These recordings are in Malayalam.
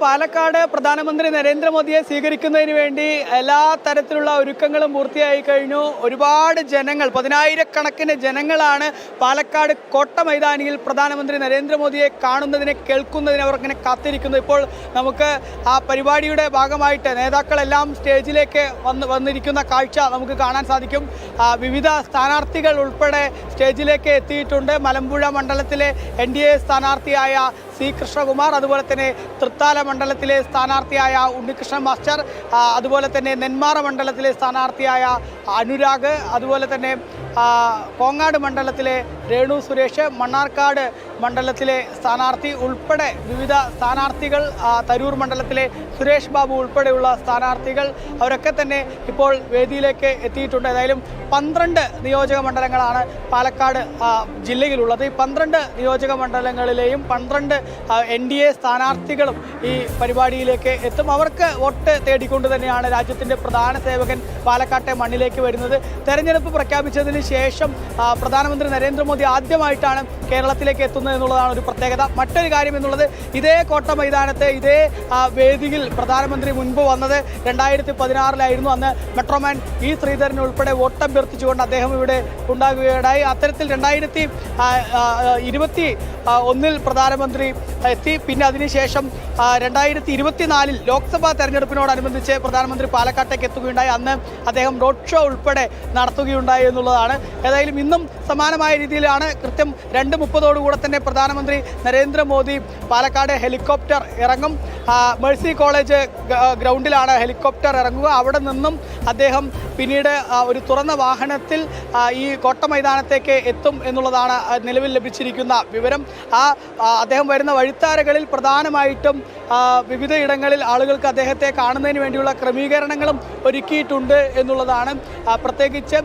പാലക്കാട് പ്രധാനമന്ത്രി നരേന്ദ്രമോദിയെ സ്വീകരിക്കുന്നതിന് വേണ്ടി എല്ലാ തരത്തിലുള്ള ഒരുക്കങ്ങളും പൂർത്തിയായി കഴിഞ്ഞു. ഒരുപാട് ജനങ്ങൾ, പതിനായിരക്കണക്കിന് ജനങ്ങളാണ് പാലക്കാട് കോട്ട മൈതാനിയിൽ പ്രധാനമന്ത്രി നരേന്ദ്രമോദിയെ കാണുന്നതിനെ, കേൾക്കുന്നതിന് അവർ കാത്തിരിക്കുന്നു. ഇപ്പോൾ നമുക്ക് ആ പരിപാടിയുടെ ഭാഗമായിട്ട് നേതാക്കളെല്ലാം സ്റ്റേജിലേക്ക് വന്നിരിക്കുന്ന കാഴ്ച നമുക്ക് കാണാൻ സാധിക്കും. വിവിധ സ്ഥാനാർത്ഥികൾ ഉൾപ്പെടെ സ്റ്റേജിലേക്ക് എത്തിയിട്ടുണ്ട്. മലമ്പുഴ മണ്ഡലത്തിലെ NDA സ്ഥാനാർത്ഥിയായ C. കൃഷ്ണകുമാർ, അതുപോലെ തന്നെ തൃത്താല മണ്ഡലത്തിലെ സ്ഥാനാർത്ഥിയായ ഉണ്ണികൃഷ്ണൻ മാസ്റ്റർ, അതുപോലെ തന്നെ നെന്മാറ മണ്ഡലത്തിലെ സ്ഥാനാർത്ഥിയായ അനുരാഗ്, അതുപോലെ തന്നെ കോങ്ങാട് മണ്ഡലത്തിലെ രേണു സുരേഷ്, മണ്ണാർക്കാട് മണ്ഡലത്തിലെ സ്ഥാനാർത്ഥി ഉൾപ്പെടെ വിവിധ സ്ഥാനാർത്ഥികൾ, തരൂർ മണ്ഡലത്തിലെ സുരേഷ് ബാബു ഉൾപ്പെടെയുള്ള സ്ഥാനാർത്ഥികൾ അവരൊക്കെ തന്നെ ഇപ്പോൾ വേദിയിലേക്ക് എത്തിയിട്ടുണ്ട്. ഏതായാലും 12 നിയോജക മണ്ഡലങ്ങളാണ് പാലക്കാട് ജില്ലയിലുള്ളത്. ഈ 12 നിയോജക മണ്ഡലങ്ങളിലെയും 12 NDA സ്ഥാനാർത്ഥികളും ഈ പരിപാടിയിലേക്ക് എത്തും. അവർക്ക് വോട്ട് തേടിക്കൊണ്ട് തന്നെയാണ് രാജ്യത്തിൻ്റെ പ്രധാന സേവകൻ പാലക്കാട്ടെ മണ്ണിലേക്ക് വരുന്നത്. തെരഞ്ഞെടുപ്പ് പ്രഖ്യാപിച്ചതിന് ശേഷം പ്രധാനമന്ത്രി നരേന്ദ്രമോദി ആദ്യമായിട്ടാണ് കേരളത്തിലേക്ക് എത്തുന്നത് എന്നുള്ളതാണ് ഒരു പ്രത്യേകത. മറ്റൊരു കാര്യം എന്നുള്ളത്, ഇതേ കോട്ട മൈതാനത്തെ ഇതേ വേദിയിൽ പ്രധാനമന്ത്രി മുൻപ് വന്നത് 2016 അന്ന് മെട്രോമാൻ E. ശ്രീധരൻ ഉൾപ്പെടെ വോട്ടഭ്യർത്ഥിച്ചുകൊണ്ട് അദ്ദേഹം ഇവിടെ ഉണ്ടാകുകയുണ്ടായി. അത്തരത്തിൽ 2021 പ്രധാനമന്ത്രി എത്തി. പിന്നെ അതിനുശേഷം 2024 ലോക്സഭാ തെരഞ്ഞെടുപ്പിനോടനുബന്ധിച്ച് പ്രധാനമന്ത്രി പാലക്കാട്ടേക്ക് എത്തുകയുണ്ടായി. അന്ന് അദ്ദേഹം റോഡ് ഷോ ഉൾപ്പെടെ നടത്തുകയുണ്ടായി എന്നുള്ളതാണ്. ഏതായാലും ഇന്നും സമാനമായ രീതിയിലാണ്. കൃത്യം 2:30 തന്നെ പ്രധാനമന്ത്രി നരേന്ദ്രമോദി പാലക്കാട് ഹെലികോപ്റ്റർ ഇറങ്ങും. മേഴ്സി കോളേജ് ഗ്രൗണ്ടിലാണ് ഹെലികോപ്റ്റർ ഇറങ്ങുക. അവിടെ നിന്നും അദ്ദേഹം പിന്നീട് ഒരു തുറന്ന വാഹനത്തിൽ ഈ കോട്ട മൈതാനത്തേക്ക് എത്തും എന്നുള്ളതാണ് നിലവിൽ ലഭിച്ചിരിക്കുന്ന വിവരം. അദ്ദേഹം വരുന്ന വഴിത്താരകളിൽ പ്രധാനമായിട്ടും വിവിധ ഇടങ്ങളിൽ ആളുകൾക്ക് അദ്ദേഹത്തെ കാണുന്നതിന് വേണ്ടിയുള്ള ക്രമീകരണങ്ങളും ഒരുക്കിയിട്ടുണ്ട് എന്നുള്ളതാണ്. പ്രത്യേകിച്ച്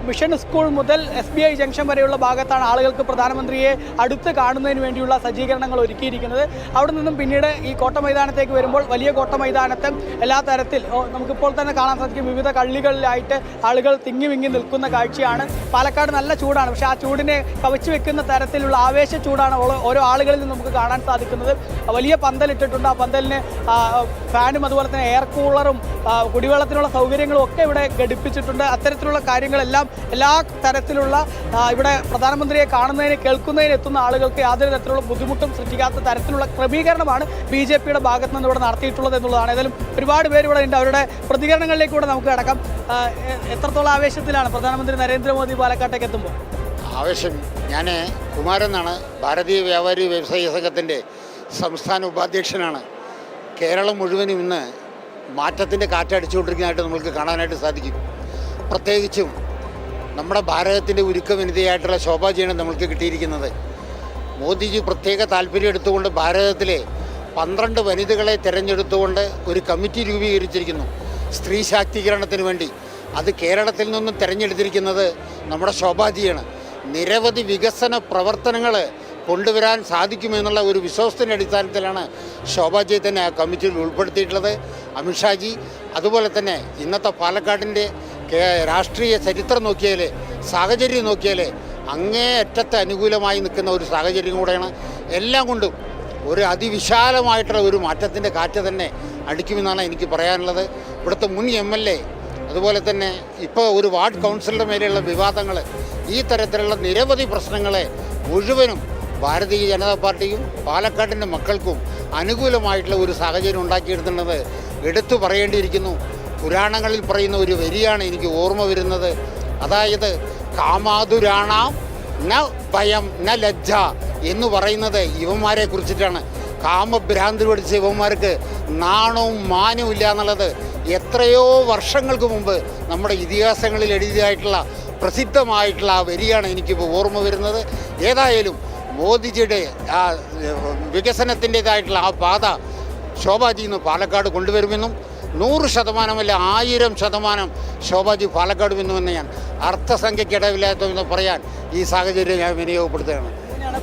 മിഷൻ സ്കൂൾ മുതൽ SBI ജംഗ്ഷൻ വരെയുള്ള ഭാഗത്താണ് ആളുകൾക്ക് പ്രധാനമന്ത്രിയെ അടുത്ത് കാണുന്നതിന് വേണ്ടിയുള്ള സജ്ജീകരണങ്ങൾ ഒരുക്കിയിരിക്കുന്നത്. അവിടെ നിന്നും പിന്നീട് ഈ കോട്ട മൈതാനത്തേക്ക് വരുമ്പോൾ വലിയ കോട്ട മൈതാനത്ത് എല്ലാ തരത്തിൽ നമുക്കിപ്പോൾ തന്നെ കാണാൻ സാധിക്കും. വിവിധ കള്ളികളിലായിട്ട് ആളുകൾ തിങ്ങി വിങ്ങി നിൽക്കുന്ന കാഴ്ചയാണ്. പാലക്കാട് നല്ല ചൂടാണ്, പക്ഷേ ആ ചൂടിനെ കവച്ചു വെക്കുന്ന തരത്തിലുള്ള ആവേശ ചൂടാണ് ഓരോ ആളുകളിൽ നിന്ന് നമുക്ക് കാണാൻ സാധിക്കുന്നത്. വലിയ പന്തലിട്ടിട്ടുണ്ട്. ആ പന്തലിന് ഫാനും അതുപോലെ തന്നെ എയർ കൂളറും കുടിവെള്ളത്തിനുള്ള സൗകര്യങ്ങളും ഒക്കെ ഇവിടെ ഘടിപ്പിച്ചിട്ടുണ്ട്. അത്തരത്തിലുള്ള കാര്യങ്ങളെല്ലാം എല്ലാ തരത്തിലുള്ള ഇവിടെ പ്രധാനമന്ത്രിയെ കാണുന്നതിന്, കേൾക്കുന്നതിന് എത്തുന്ന ആളുകൾക്ക് യാതൊരു തരത്തിലുള്ള ബുദ്ധിമുട്ടും സൃഷ്ടിക്കാത്ത തരത്തിലുള്ള ക്രമീകരണമാണ് BJPയുടെ ഭാഗത്ത് നിന്ന് ഇവിടെ നടത്തിയിട്ടുള്ളത് എന്നുള്ളതാണ്. ഏതായാലും ഒരുപാട് പേര് ഇവിടെ ഉണ്ട്. അവരുടെ പ്രതികരണങ്ങളിലേക്ക് കൂടെ നമുക്ക് കിടക്കാം. എത്രത്തോളം ആവേശത്തിലാണ് പ്രധാനമന്ത്രി നരേന്ദ്രമോദി പാലക്കാട്ടേക്ക് എത്തുമ്പോൾ? ആവേശം. ഞാൻ കുമാരൻ എന്നാണ്, ഭാരതീയ വ്യാപാരി വ്യവസായി സംഘത്തിൻ്റെ സംസ്ഥാന ഉപാധ്യക്ഷനാണ്. കേരളം മുഴുവനും ഇന്ന് മാറ്റത്തിൻ്റെ കാറ്റടിച്ചുകൊണ്ടിരിക്കുന്നതായിട്ട് നമുക്ക് കാണാനായിട്ട് സാധിക്കും. പ്രത്യേകിച്ചും നമ്മുടെ ഭാരതത്തിൻ്റെ ഉരുക്കവനിതയായിട്ടുള്ള ശോഭാജിയാണ് നമ്മൾക്ക് കിട്ടിയിരിക്കുന്നത്. മോദിജി പ്രത്യേക താല്പര്യം എടുത്തുകൊണ്ട് ഭാരതത്തിലെ 12 വനിതകളെ തിരഞ്ഞെടുത്തുകൊണ്ട് ഒരു കമ്മിറ്റി രൂപീകരിച്ചിരിക്കുന്നു സ്ത്രീ ശാക്തീകരണത്തിന് വേണ്ടി. അത് കേരളത്തിൽ നിന്നും തിരഞ്ഞെടുത്തിരിക്കുന്നത് നമ്മുടെ ശോഭാജിയാണ്. നിരവധി വികസന പ്രവർത്തനങ്ങൾ കൊണ്ടുവരാൻ സാധിക്കുമെന്നുള്ള ഒരു വിശ്വാസത്തിൻ്റെ അടിസ്ഥാനത്തിലാണ് ശോഭാജിയെ തന്നെ ആ കമ്മിറ്റിയിൽ ഉൾപ്പെടുത്തിയിട്ടുള്ളത്. അമിത്ഷാജി, അതുപോലെ തന്നെ ഇന്നത്തെ പാലക്കാടിൻ്റെ രാഷ്ട്രീയ ചരിത്രം നോക്കിയാൽ, സാഹചര്യം നോക്കിയാൽ അങ്ങേയറ്റത്തെ അനുകൂലമായി നിൽക്കുന്ന ഒരു സാഹചര്യം കൂടെയാണ്. എല്ലാം കൊണ്ടും ഒരു അതിവിശാലമായിട്ടുള്ള ഒരു മാറ്റത്തിൻ്റെ കാറ്റ് തന്നെ അടിക്കുമെന്നാണ് എനിക്ക് പറയാനുള്ളത്. ഇവിടുത്തെ മുൻ MLA, അതുപോലെ തന്നെ ഇപ്പോൾ ഒരു വാർഡ് കൗൺസിലറുടെ മേലെയുള്ള വിവാദങ്ങൾ, ഈ തരത്തിലുള്ള നിരവധി പ്രശ്നങ്ങളെ മുഴുവനും ഭാരതീയ ജനതാ പാർട്ടിയും പാലക്കാടിൻ്റെ മക്കൾക്കും അനുകൂലമായിട്ടുള്ള ഒരു സാഹചര്യം ഉണ്ടാക്കിയെടുത്തുന്നത് എടുത്തു പറയേണ്ടിയിരിക്കുന്നു. പുരാണങ്ങളിൽ പറയുന്ന ഒരു വരിയാണ് എനിക്ക് ഓർമ്മ വരുന്നത്. അതായത് കാമാതുരാണാം ന ഭയം ന ലജ്ജ എന്ന് പറയുന്നത് ഇവന്മാരെ കുറിച്ചിട്ടാണ്. കാമഭ്രാന്തി പിടിച്ച ഇവന്മാർക്ക് നാണവും മാനവും ഇല്ല എന്നുള്ളത് എത്രയോ വർഷങ്ങൾക്ക് മുമ്പ് നമ്മുടെ ഇതിഹാസങ്ങളിൽ എഴുതിയതായിട്ടുള്ള പ്രസിദ്ധമായിട്ടുള്ള ആ വരിയാണ് എനിക്കിപ്പോൾ ഓർമ്മ വരുന്നത്. ഏതായാലും മോദിജിയുടെ ആ വികസനത്തിൻ്റേതായിട്ടുള്ള ആ പാത ശോഭാജി ഇന്ന് പാലക്കാട് കൊണ്ടുവരുമെന്നും 100% 1000% ശോഭാജി പാലക്കാട് വരുമെന്ന് ഞാൻ അർത്ഥസംഖ്യക്കിടവില്ലാത്തതെന്ന് പറയാൻ ഈ സാഹചര്യം ഞാൻ വിനിയോഗപ്പെടുത്തുകയാണ്.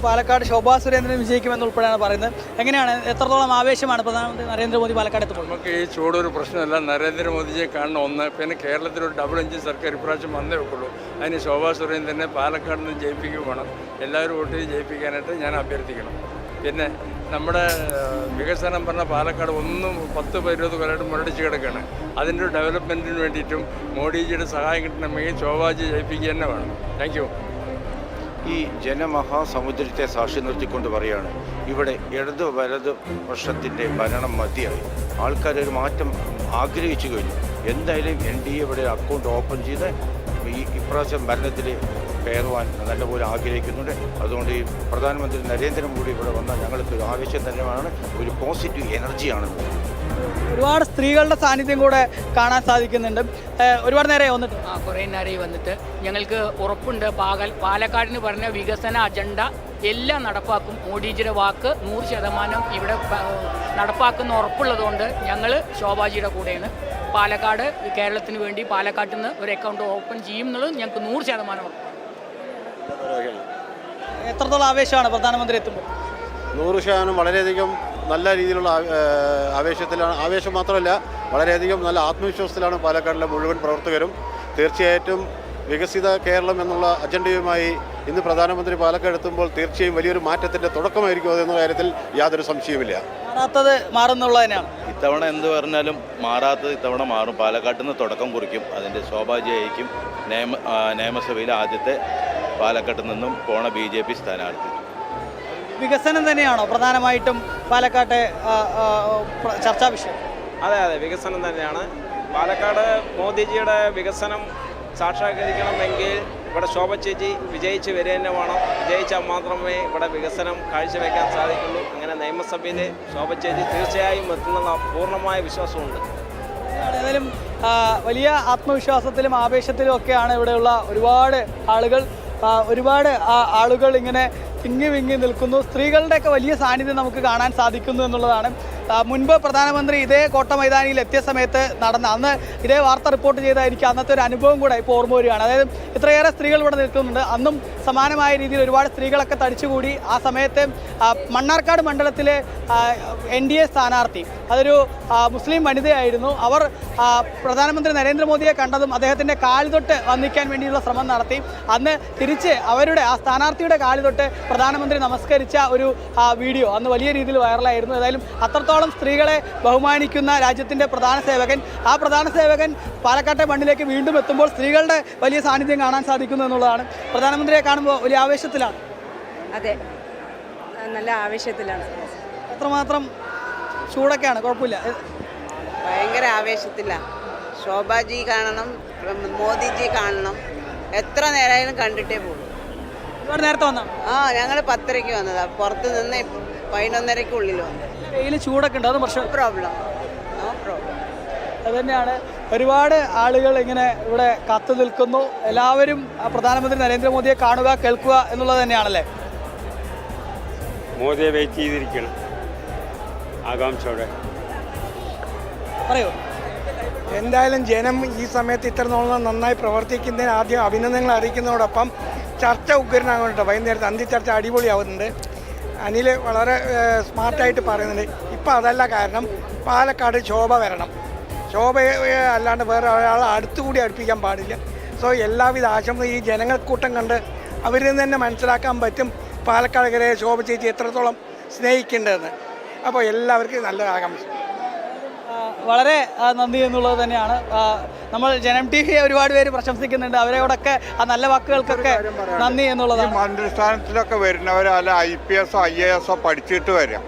പാലക്കാട് ശോഭാ സുരേന്ദ്രൻ വിജയിക്കുമെന്നുൾപ്പെടെയാണ് പറയുന്നത്. എങ്ങനെയാണ്, എത്രത്തോളം ആവേശമാണ് പ്രധാനമന്ത്രി നരേന്ദ്രമോദി പാലക്കാട് എത്തുമ്പോൾ? നമുക്ക് ഈ ചൂടൊരു പ്രശ്നമല്ല. നരേന്ദ്രമോദിയെ കാണണം ഒന്ന്. പിന്നെ കേരളത്തിലൊരു ഡബിൾ എഞ്ചിൻ സർക്കാർ ഇപ്രാവശ്യം വന്നേ വെക്കുള്ളൂ. അതിന് ശോഭാ സുരേന്ദ്രനെ പാലക്കാട് നിന്ന് ജയിപ്പിക്കുക വേണം. എല്ലാവരും വോട്ട് ചെയ്ത് ജയിപ്പിക്കാനായിട്ട് ഞാൻ അഭ്യർത്ഥിക്കണം. പിന്നെ നമ്മുടെ വികസനം പറഞ്ഞ പാലക്കാട് ഒന്നും 10-20 കൊല്ലമായിട്ട് മുരടിച്ച് കിടക്കുകയാണ്. അതിൻ്റെ ഒരു ഡെവലപ്മെൻറ്റിന് വേണ്ടിയിട്ടും മോഡിജിയുടെ സഹായം കിട്ടണമെങ്കിൽ ശോഭാജി ജയിപ്പിക്കുക തന്നെ വേണം. Thank you. ഈ ജനമഹാസമുദ്രത്തെ സാക്ഷി നിർത്തിക്കൊണ്ട് പറയുകയാണ്, ഇവിടെ ഇടത് വലത് വർഷത്തിൻ്റെ ഭരണം മതിയായി. ആൾക്കാരൊരു മാറ്റം ആഗ്രഹിച്ചു കഴിഞ്ഞു. എന്തായാലും NDA ഇവിടെ അക്കൗണ്ട് ഓപ്പൺ ചെയ്ത് ഇപ്രാവശ്യം ഭരണത്തിൽ കയറുവാൻ നല്ലപോലെ ആഗ്രഹിക്കുന്നുണ്ട്. അതുകൊണ്ട് ഈ പ്രധാനമന്ത്രി നരേന്ദ്രമോദി ഇവിടെ വന്നാൽ ഞങ്ങൾക്ക് ഒരു ആവേശം തന്നെയാണ്, ഒരു പോസിറ്റീവ് എനർജിയാണ്. ഒരുപാട് സ്ത്രീകളുടെ സാന്നിധ്യം കൂടെ കാണാൻ സാധിക്കുന്നുണ്ട്. ഒരുപാട് നേരെ വന്നിട്ട് കുറേ നേരമായി വന്നിട്ട് ഞങ്ങൾക്ക് ഉറപ്പുണ്ട് പാലക്കാടിന് പറഞ്ഞ വികസന അജണ്ട എല്ലാം നടപ്പാക്കും. മോഡിജിയുടെ വാക്ക് 100% ഇവിടെ നടപ്പാക്കുന്ന ഉറപ്പുള്ളതുകൊണ്ട് ഞങ്ങൾ ശോഭാജിയുടെ കൂടെയാണ്. പാലക്കാട് കേരളത്തിന് വേണ്ടി പാലക്കാട്ടിൽ നിന്ന് ഒരു അക്കൗണ്ട് ഓപ്പൺ ചെയ്യും എന്നുള്ളത് ഞങ്ങൾക്ക് 100% ഉറപ്പ്. എത്രത്തോളം ആവേശമാണ് പ്രധാനമന്ത്രി എത്തുമ്പോൾ? 100% വളരെയധികം നല്ല രീതിയിലുള്ള ആവേശത്തിലാണ്. ആവേശം മാത്രമല്ല, വളരെയധികം നല്ല ആത്മവിശ്വാസത്തിലാണ് പാലക്കാടിലെ മുഴുവൻ പ്രവർത്തകരും. തീർച്ചയായിട്ടും വികസിത കേരളം എന്നുള്ള അജണ്ടയുമായി ഇന്ന് പ്രധാനമന്ത്രി പാലക്കാട് എത്തുമ്പോൾ തീർച്ചയായും വലിയൊരു മാറ്റത്തിൻ്റെ തുടക്കമായിരിക്കും അതെന്ന കാര്യത്തിൽ യാതൊരു സംശയവുമില്ല. മാറാത്തത് മാറുന്നുള്ളത് തന്നെയാണ്. ഇത്തവണ എന്ത് പറഞ്ഞാലും മാറാത്തത് ഇത്തവണ മാറും. പാലക്കാട്ടിൽ നിന്ന് തുടക്കം കുറിക്കും. അതിൻ്റെ ശോഭാജിയായിരിക്കും നിയമസഭയിലെ ആദ്യത്തെ പാലക്കാട്ടിൽ നിന്നും പോണ BJP സ്ഥാനാർത്ഥി. വികസനം തന്നെയാണോ പ്രധാനമായിട്ടും പാലക്കാട്ടെ ചർച്ചാ വിഷയം? അതെ, വികസനം തന്നെയാണ്. പാലക്കാട് മോദിജിയുടെ വികസനം സാക്ഷാത്കരിക്കണമെങ്കിൽ ഇവിടെ ശോഭ ചേച്ചി വിജയിച്ച് വരിക തന്നെ വേണം. വിജയിച്ചാൽ മാത്രമേ ഇവിടെ വികസനം കാഴ്ചവെക്കാൻ സാധിക്കുള്ളൂ. അങ്ങനെ നിയമസഭയിൽ ശോഭ ചേച്ചി തീർച്ചയായും എത്തുന്നുള്ള പൂർണ്ണമായ വിശ്വാസമുണ്ട്. ഏതായാലും വലിയ ആത്മവിശ്വാസത്തിലും ആവേശത്തിലും ഒക്കെയാണ് ഇവിടെയുള്ള ഒരുപാട് ആളുകൾ ഇങ്ങനെ തിങ്ങി വിങ്ങി നിൽക്കുന്നു. സ്ത്രീകളുടെയൊക്കെ വലിയ സാന്നിധ്യം നമുക്ക് കാണാൻ സാധിക്കുന്നു എന്നുള്ളതാണ്. മുൻപ് പ്രധാനമന്ത്രി ഇതേ കോട്ട മൈതാനിയിൽ എത്തിയ സമയത്ത് അന്ന് ഇതേ വാർത്ത റിപ്പോർട്ട് ചെയ്തായിരിക്കും അന്നത്തെ ഒരു അനുഭവം കൂടെ ഇപ്പോൾ ഓർമ്മ വരികയാണ്. അതായത് ഇത്രയേറെ സ്ത്രീകൾ ഇവിടെ നിൽക്കുന്നുണ്ട്. അന്നും സമാനമായ രീതിയിൽ ഒരുപാട് സ്ത്രീകളൊക്കെ തടിച്ചുകൂടി. ആ സമയത്ത് മണ്ണാർക്കാട് മണ്ഡലത്തിലെ NDA സ്ഥാനാർത്ഥി അതൊരു മുസ്ലിം വനിതയായിരുന്നു. അവർ പ്രധാനമന്ത്രി നരേന്ദ്രമോദിയെ കണ്ടതും അദ്ദേഹത്തിൻ്റെ കാലുതൊട്ട് വന്ദിക്കാൻ വേണ്ടിയുള്ള ശ്രമം നടത്തി. അന്ന് തിരിച്ച് അവരുടെ ആ സ്ഥാനാർത്ഥിയുടെ കാലുതൊട്ട് പ്രധാനമന്ത്രി നമസ്കരിച്ച ഒരു വീഡിയോ അന്ന് വലിയ രീതിയിൽ വൈറലായിരുന്നു. ഏതായാലും അത്രത്തോളം സ്ത്രീകളെ ബഹുമാനിക്കുന്ന രാജ്യത്തിൻ്റെ പ്രധാന സേവകൻ പാലക്കാട്ടെ മണ്ണിലേക്ക് വീണ്ടും എത്തുമ്പോൾ സ്ത്രീകളുടെ വലിയ സാന്നിധ്യം കാണാൻ സാധിക്കുന്നു എന്നുള്ളതാണ്. പ്രധാനമന്ത്രിയെ കാണുമ്പോൾ വലിയ ആവേശത്തിലാണ്. അതെ, നല്ല ആവേശത്തിലാണ്. എത്രമാത്രം ചൂടൊക്കെയാണ്? കുഴപ്പമില്ല, ഭയങ്കര ആവേശത്തിലാണ്. ശോഭാജി കാണണം, മോദിജി കാണണം. എത്ര നേരമായാലും കണ്ടിട്ടേ പോകും. ഒരുപാട് നേരത്തെ വന്നാണ്. ഞങ്ങൾ 10:30 വന്നതാണ്. പുറത്ത് നിന്ന് 11:30 വന്നത്. വെയിൽ ചൂടൊക്കെ ഉണ്ട്, അത് പ്രശ്നം. No problem. അതുതന്നെയാണ്. ഒരുപാട് ആളുകൾ ഇങ്ങനെ ഇവിടെ കാത്തു നിൽക്കുന്നു. എല്ലാവരും പ്രധാനമന്ത്രി നരേന്ദ്രമോദിയെ കാണുക, കേൾക്കുക എന്നുള്ളത് തന്നെയാണല്ലേ? മോദിയെ വെയിറ്റ് ചെയ്തിരിക്കണം ആകാംക്ഷയോടെ. പറയൂ. എന്തായാലും ജനം ഈ സമയത്ത് ഇത്രത്തോളം നന്നായി പ്രവർത്തിക്കുന്നതിന് ആദ്യം അഭിനന്ദനങ്ങൾ അറിയിക്കുന്നതോടൊപ്പം ചർച്ച ഉഗ്രനാകുന്നുണ്ട്. വൈകുന്നേരത്തെ അന്തിച്ചർച്ച അടിപൊളിയാവുന്നുണ്ട്. അനിൽ വളരെ സ്മാർട്ടായിട്ട് പറയുന്നുണ്ട്. ഇപ്പം അതല്ല, കാരണം പാലക്കാട് ശോഭ വരണം. ശോഭയെ അല്ലാണ്ട് വേറെ ഒരാളെ അടുത്തുകൂടി അടുപ്പിക്കാൻ പാടില്ല. സോ എല്ലാവിധ ആശംസ ഈ ജനങ്ങൾക്കൂട്ടം കണ്ട് അവരിൽ നിന്ന് തന്നെ മനസ്സിലാക്കാൻ പറ്റും പാലക്കാടുകരെ ശോഭ ചേച്ചി എത്രത്തോളം സ്നേഹിക്കേണ്ടതെന്ന്. അപ്പോൾ എല്ലാവർക്കും നല്ല ആകാംക്ഷ. വളരെ നന്ദി എന്നുള്ളത് തന്നെയാണ്. നമ്മൾ ജനം TV ഒരുപാട് പേര് പ്രശംസിക്കുന്നുണ്ട്. അവരോടൊക്കെ ആ നല്ല വാക്കുകൾക്കൊക്കെ നന്ദി എന്നുള്ളതാണ്. മന്ത്രിസ്ഥാനത്തിലൊക്കെ വരുന്നവരല്ല IPS IAS പഠിച്ചിട്ട് വരാം.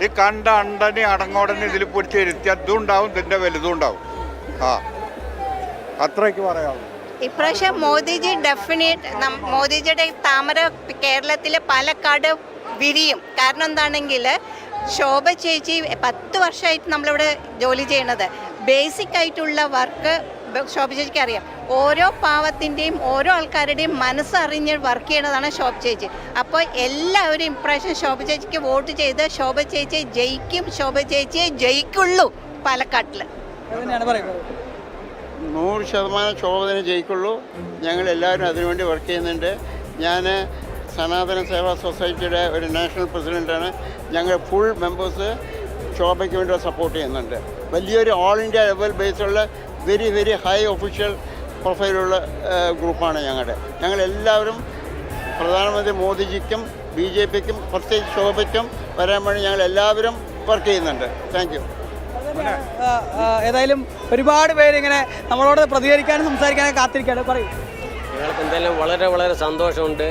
ഈ കണ്ട അണ്ടനെ അടങ്ങോടനെ ഇതിൽ പിടിച്ചിരുത്തി അതും ഉണ്ടാവും, ഇതിൻ്റെ വലുതും ഉണ്ടാവും. അത്രയ്ക്ക് പറയാവും. ഇപ്രാവശ്യം മോദിജി മോദിജിയുടെ താമര കേരളത്തിൽ പാലക്കാട് വിരിയും. കാരണം എന്താണെങ്കിൽ ശോഭ ചേച്ചി 10 വർഷമായിട്ട് നമ്മളിവിടെ ജോലി ചെയ്യണത്. ബേസിക് ആയിട്ടുള്ള വർക്ക് ശോഭ ചേച്ചിക്ക് അറിയാം. ഓരോ പാവത്തിൻ്റെയും ഓരോ ആൾക്കാരുടെയും മനസ്സറിഞ്ഞ് വർക്ക് ചെയ്യണതാണ് ശോഭ ചേച്ചി. അപ്പോൾ എല്ലാവരും ഇപ്രാവശ്യം ശോഭ ചേച്ചിക്ക് വോട്ട് ചെയ്ത് ശോഭ ചേച്ചി ജയിക്കും. ശോഭ ചേച്ചിയെ ജയിക്കുള്ളൂ പാലക്കാട്ടിൽ. 100% ശോഭനെ ജയിക്കുള്ളൂ. ഞങ്ങളെല്ലാവരും അതിനുവേണ്ടി വർക്ക് ചെയ്യുന്നുണ്ട്. ഞാൻ സനാതന സേവാ സൊസൈറ്റിയുടെ ഒരു നാഷണൽ പ്രസിഡൻ്റാണ്. ഞങ്ങൾ ഫുൾ മെമ്പേഴ്സ് ശോഭയ്ക്ക് വേണ്ടി സപ്പോർട്ട് ചെയ്യുന്നുണ്ട്. വലിയൊരു ഓൾ ഇന്ത്യ ലെവൽ ബേസുള്ള വെരി ഹൈ ഒഫീഷ്യൽ പ്രൊഫൈലുള്ള ഗ്രൂപ്പാണ് ഞങ്ങളെല്ലാവരും പ്രധാനമന്ത്രി മോദിജിക്കും BJPക്കും പ്രത്യേകിച്ച് ശോഭയ്ക്കും വരാൻ വേണ്ടി ഞങ്ങൾ എല്ലാവരും വർക്ക് ചെയ്യുന്നുണ്ട്. Thank you. ഏതായാലും ഒരുപാട് പേര് ഇങ്ങനെ നമ്മളോട് പ്രതികരിക്കാനും സംസാരിക്കാനും കാത്തിരിക്കുകയാണ്. പറയും. ഞങ്ങൾക്ക് എന്തായാലും വളരെ സന്തോഷമുണ്ട്.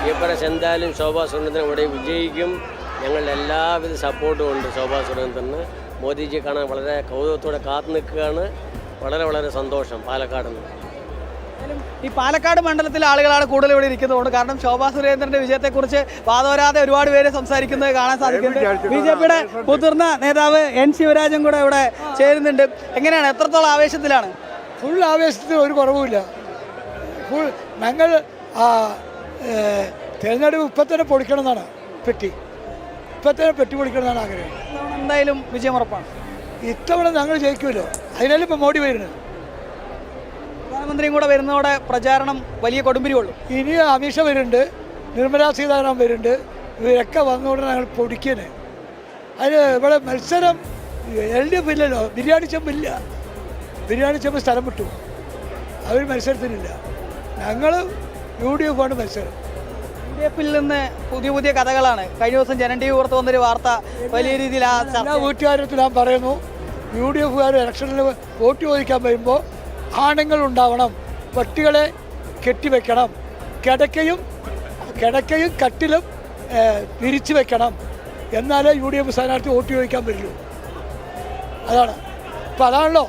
ഈ പ്രാവശ്യം എന്തായാലും ശോഭാ സുരേന്ദ്രൻ ഇവിടെ വിജയിക്കും. ഞങ്ങളുടെ എല്ലാവിധ സപ്പോർട്ടും ഉണ്ട് ശോഭാ സുരേന്ദ്രന്. മോദിജിയെ കാണാൻ വളരെ കൗതുകത്തോടെ കാത്തു നിൽക്കുകയാണ്. വളരെ സന്തോഷം പാലക്കാട് നിന്ന്. ഈ പാലക്കാട് മണ്ഡലത്തിലെ ആളുകളാണ് കൂടുതൽ ഇവിടെ ഇരിക്കുന്നതുകൊണ്ട്, കാരണം ശോഭാ സുരേന്ദ്രന്റെ വിജയത്തെക്കുറിച്ച് വാദോരാതെ ഒരുപാട് പേര് സംസാരിക്കുന്നത് കാണാൻ സാധിക്കുന്നുണ്ട്. BJPയുടെ മുതിർന്ന നേതാവ് N. ശിവരാജൻ കൂടെ ഇവിടെ ചേരുന്നുണ്ട്. എങ്ങനെയാണ്, എത്രത്തോളം ആവേശത്തിലാണ്? ഫുൾ ആവേശത്തിന് ഒരു കുറവുമില്ല. ഫുൾ ഞങ്ങൾ തിരഞ്ഞെടുപ്പ് ഇപ്പം തന്നെ പൊളിക്കണം എന്നാണ് പെട്ടി പൊളിക്കണം എന്നാണ് ആഗ്രഹം. എന്തായാലും വിജയം ഉറപ്പാണ്. ഇത്തവണ ഞങ്ങൾ ജയിക്കുമല്ലോ, അതിനാലും ഇപ്പം മോഡി വരുന്നത്. പ്രധാനമന്ത്രിയും കൂടെ വരുന്നതോടെ പ്രചാരണം വലിയ കൊടുമ്പിരി കൊള്ളും. ഇനി അമിത് ഷാ വരുന്നുണ്ട്, നിർമ്മലാ സീതാരാമൻ വരുന്നുണ്ട്. ഇവരൊക്കെ വന്നുകൊണ്ട് ഞങ്ങൾ പൊടിക്കണേ. അതിന് ഇവിടെ മത്സരം LDF ഇല്ലല്ലോ, ബിരിയാണി ചെമ്പ് സ്ഥലം വിട്ടു, അവർ മത്സരത്തിനില്ല. ഞങ്ങൾ UDF ആണ് മത്സരം. UDF-ൽ നിന്ന് പുതിയ കഥകളാണ്. കഴിഞ്ഞ ദിവസം ജനം TV പുറത്ത് വന്നൊരു വാർത്ത വലിയ രീതിയിൽ എല്ലാ വീട്ടുകാരത്തിൽ ഞാൻ പറയുന്നു, UDF-കാർ ഇലക്ഷനിൽ വോട്ട് ചോദിക്കാൻ വരുമ്പോൾ ആണുങ്ങൾ ഉണ്ടാവണം, പട്ടികളെ കെട്ടിവെക്കണം, കിടക്കയും കട്ടിലും പിരിച്ചു വെക്കണം, എന്നാലേ UDF സ്ഥാനാർത്ഥി വോട്ട് ചോദിക്കാൻ പറ്റുള്ളൂ. അതാണ് ഇപ്പം അതാണല്ലോ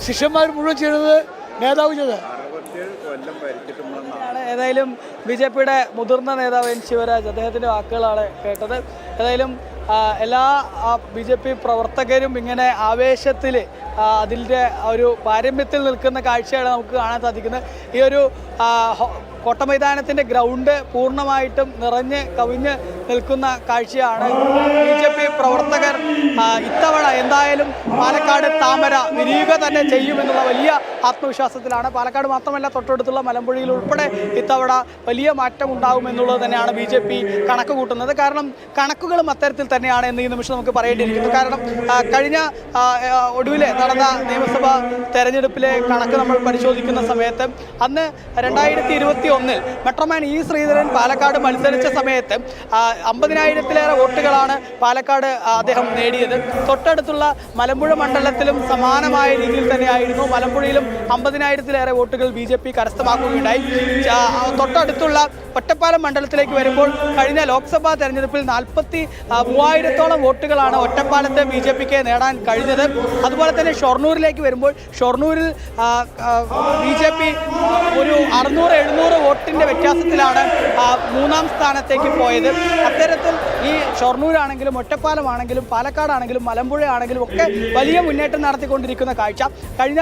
ശിഷ്യന്മാർ മുഴുവൻ ചെയ്യുന്നത്, നേതാവ് ചെയ്തത്. ഏതായാലും BJPയുടെ മുതിർന്ന നേതാവ് N. ശിവരാജ്, അദ്ദേഹത്തിൻ്റെ വാക്കുകളാണ് കേട്ടത്. ഏതായാലും എല്ലാ BJP പ്രവർത്തകരും ഇങ്ങനെ ആവേശത്തിൽ അതിൻ്റെ ഒരു പാരമ്യത്തിൽ നിൽക്കുന്ന കാഴ്ചയാണ് നമുക്ക് കാണാൻ സാധിക്കുന്നത്. ഈ ഒരു കോട്ടമൈതാനത്തിൻ്റെ ഗ്രൗണ്ട് പൂർണ്ണമായിട്ടും നിറഞ്ഞ് കവിഞ്ഞ് നിൽക്കുന്ന കാഴ്ചയാണ്. BJP പ്രവർത്തകർ ഇത്തവണ എന്തായാലും പാലക്കാട് താമര വിരിയുക തന്നെ ചെയ്യുമെന്നുള്ള വലിയ ആത്മവിശ്വാസത്തിലാണ്. പാലക്കാട് മാത്രമല്ല, തൊട്ടടുത്തുള്ള മലമ്പുഴയിൽ ഉൾപ്പെടെ ഇത്തവണ വലിയ മാറ്റം ഉണ്ടാകുമെന്നുള്ളത് തന്നെയാണ് BJP കണക്ക് കൂട്ടുന്നത്. കാരണം കണക്കുകളും അത്തരത്തിൽ തന്നെയാണ് എന്ന് ഈ നിമിഷം നമുക്ക് പറയേണ്ടിയിരിക്കുന്നു. കാരണം കഴിഞ്ഞ ഒടുവിൽ നടന്ന നിയമസഭാ തെരഞ്ഞെടുപ്പിലെ കണക്ക് നമ്മൾ പരിശോധിക്കുന്ന സമയത്ത് അന്ന് 2021 മെട്രോമാൻ E. ശ്രീധരൻ പാലക്കാട് മത്സരിച്ച സമയത്ത് 50,000-ലേറെ വോട്ടുകളാണ് പാലക്കാട് അദ്ദേഹം നേടിയത്. തൊട്ടടുത്തുള്ള മലമ്പുഴ മണ്ഡലത്തിലും സമാനമായ രീതിയിൽ തന്നെയായിരുന്നു. മലമ്പുഴയിലും 50,000-ലേറെ വോട്ടുകൾ BJP കരസ്ഥമാക്കുകയുണ്ടായി. തൊട്ടടുത്തുള്ള ഒറ്റപ്പാലം മണ്ഡലത്തിലേക്ക് വരുമ്പോൾ കഴിഞ്ഞ ലോക്സഭാ തെരഞ്ഞെടുപ്പിൽ 43,000-ഓളം വോട്ടുകളാണ് ഒറ്റപ്പാലത്ത് BJPക്ക് നേടാൻ കഴിഞ്ഞത്. അതുപോലെ തന്നെ ഷൊർണൂരിലേക്ക് വരുമ്പോൾ ഷൊർണൂരിൽ BJP ഒരു 600-700 വോട്ടിൻ്റെ വ്യത്യാസത്തിലാണ് 3-ാം സ്ഥാനത്തേക്ക് പോയത്. അത്തരത്തിൽ ഈ ഷൊർണൂരാണെങ്കിലും ഒറ്റപ്പാലമാണെങ്കിലും പാലക്കാടാണെങ്കിലും മലമ്പുഴയാണെങ്കിലും ഒക്കെ വലിയ മുന്നേറ്റം നടത്തിക്കൊണ്ടിരിക്കുന്ന കാഴ്ച കഴിഞ്ഞ